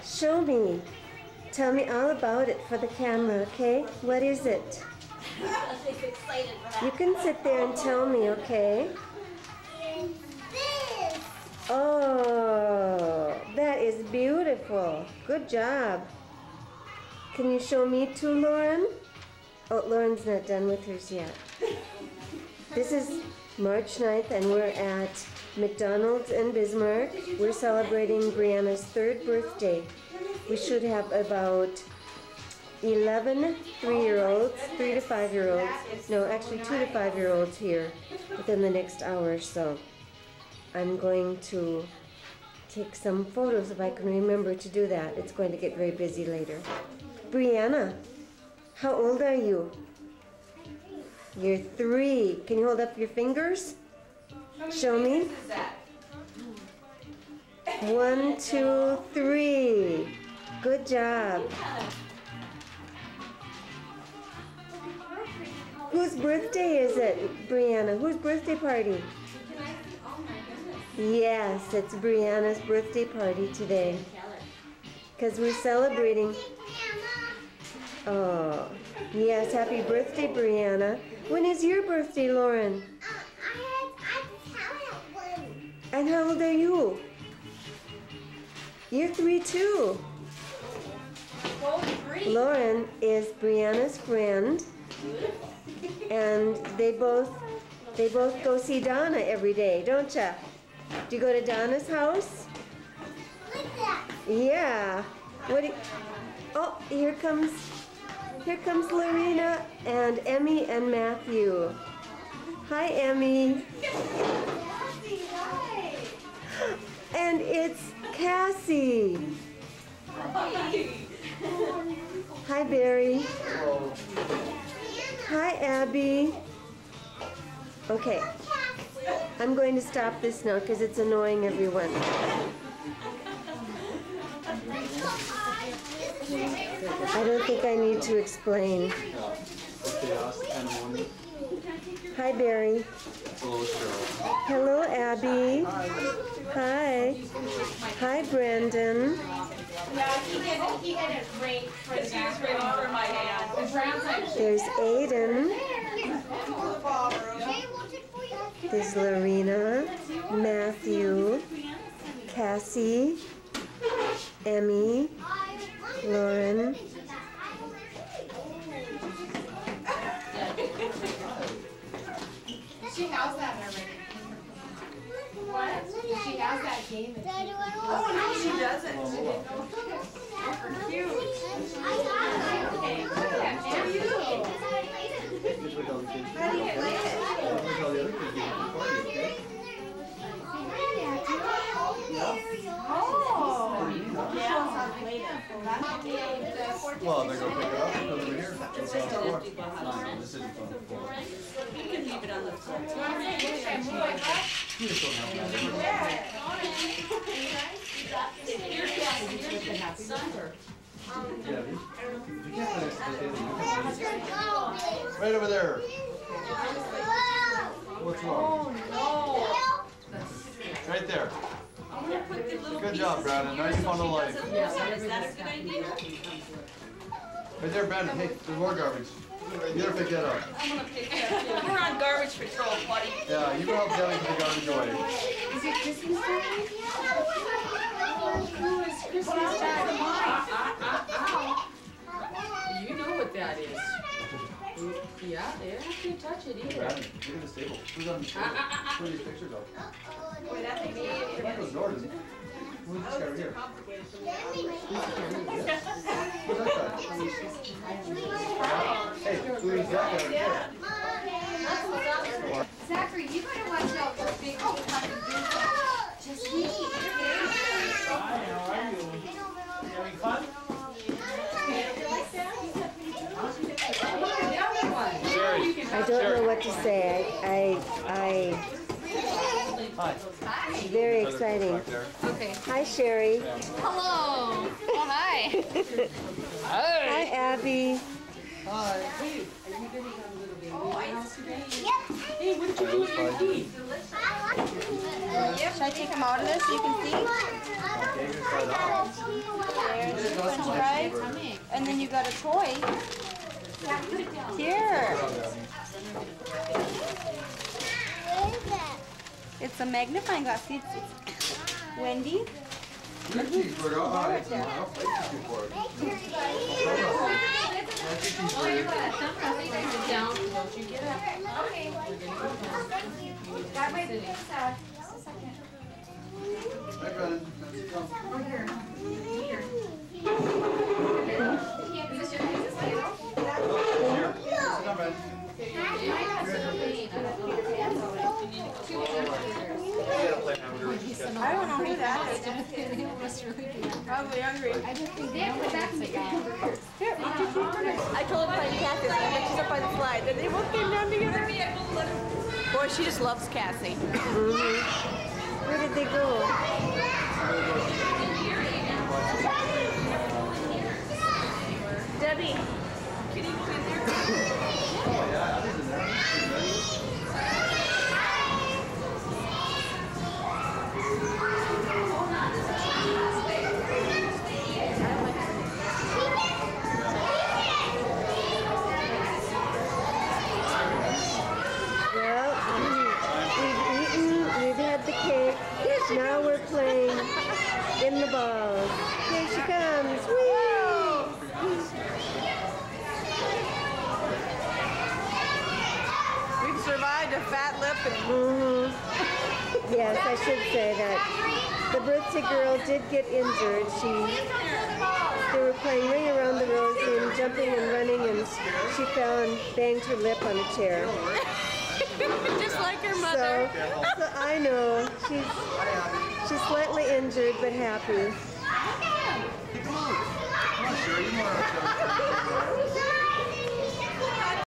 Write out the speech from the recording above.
Show me. Tell me all about it for the camera, okay? What is it? She's excited for that. You can sit there and tell me, okay? This. Oh, that is beautiful. Good job. Can you show me too, Lauren? Oh, Lauren's not done with hers yet. This is March 9th, and we're at McDonald's in Bismarck. We're celebrating Brianna's 3rd birthday. We should have about 11 3-year-olds, 3 to 5-year-olds, no, actually 2 to 5-year-olds here within the next hour or so. I'm going to take some photos if I can remember to do that. It's going to get very busy later. Brianna, how old are you? You're 3. Can you hold up your fingers? Show me. 1, 2, 3. Good job. Whose birthday is it, Brianna? Whose birthday party? Yes, it's Brianna's birthday party today. Because we're celebrating. Oh, yes, happy birthday, Brianna. When is your birthday, Lauren? And how old are you? You're 3 too. Lauren is Brianna's friend, and they both go see Donna every day, don't ya? Do you go to Donna's house? Yeah. Oh, here comes Lorena and Emmy and Matthew. Hi, Emmy. And it's Cassie. Hi, Barry. Hi, Abby. Okay. I'm going to stop this now because it's annoying everyone. I don't think I need to explain. Hi, Barry. Hello, Abby. Hi. Hi, Brandon. He did it right over my hand. There's Aiden. There's Lorena, Matthew, Cassie, Emmy, Lauren. She has that already. What? She has that game. Oh, no, she doesn't. Cute. How do you play it? Well, they're going to pick it up and put it over here. You can leave it on the floor. Right over there. What's wrong? Right there. Good job, Brandon. Now you found a life. Is that a good idea? Right there, Brandon. Hey, there's more garbage. You better pick that up. I'm gonna pick that up. We're on garbage patrol, buddy. Yeah, you can help Kelly put the garbage away. Is it Christmas time? Who is Christmas time? You know what that is. Yeah, they don't have to touch it either. Brandon, look at this table. Who's on this table? Where are these pictures of? Boy, that's me. Michael's Jordan. Who's this guy right here? Who's that guy? Hey, who's that guy right here? Zachary, you better watch out for big fucking dudes. Just me. Hi, how are you? Having fun? I don't know what to say. Hi. Very exciting. Okay. Hi, Sherry. Hello. Oh, hi. Hi, Abby. Hi. Hey, what did you do with your teeth? Should I take them out of this so you can see? Okay, here's that out. And then you got a toy. Here. It's a magnifying glass. See, it's Wendy. Your cheeseburger. Oh, I'll play you for it. Oh, you got a thumb up. You guys are down. Don't you get up. Okay. That might be sad. Just a second. Hey, Brennan. Come. Over here. Here. Here. Sit down, Brennan. I don't know who that is. Probably hungry. I just think they put that in the hamburgers. Here, eat your cheeseburgers. I told her to find Kathy. I bet she's up by the slide. Then they both came down together. Boy, she just loves Cassie. Where did they go? Debbie. Oh, yeah, I was in there. Well, we've eaten, we've had the cake. Now we're playing in the balls. Here she comes. Whee! We've survived a fat lip and Yes, I should say that. The birthday girl did get injured. They were playing Ring Around the Rosie and jumping and running, and she fell and banged her lip on a chair. just like her mother. So I know she's slightly injured but happy. Come on, Sherry. You know what I'm saying.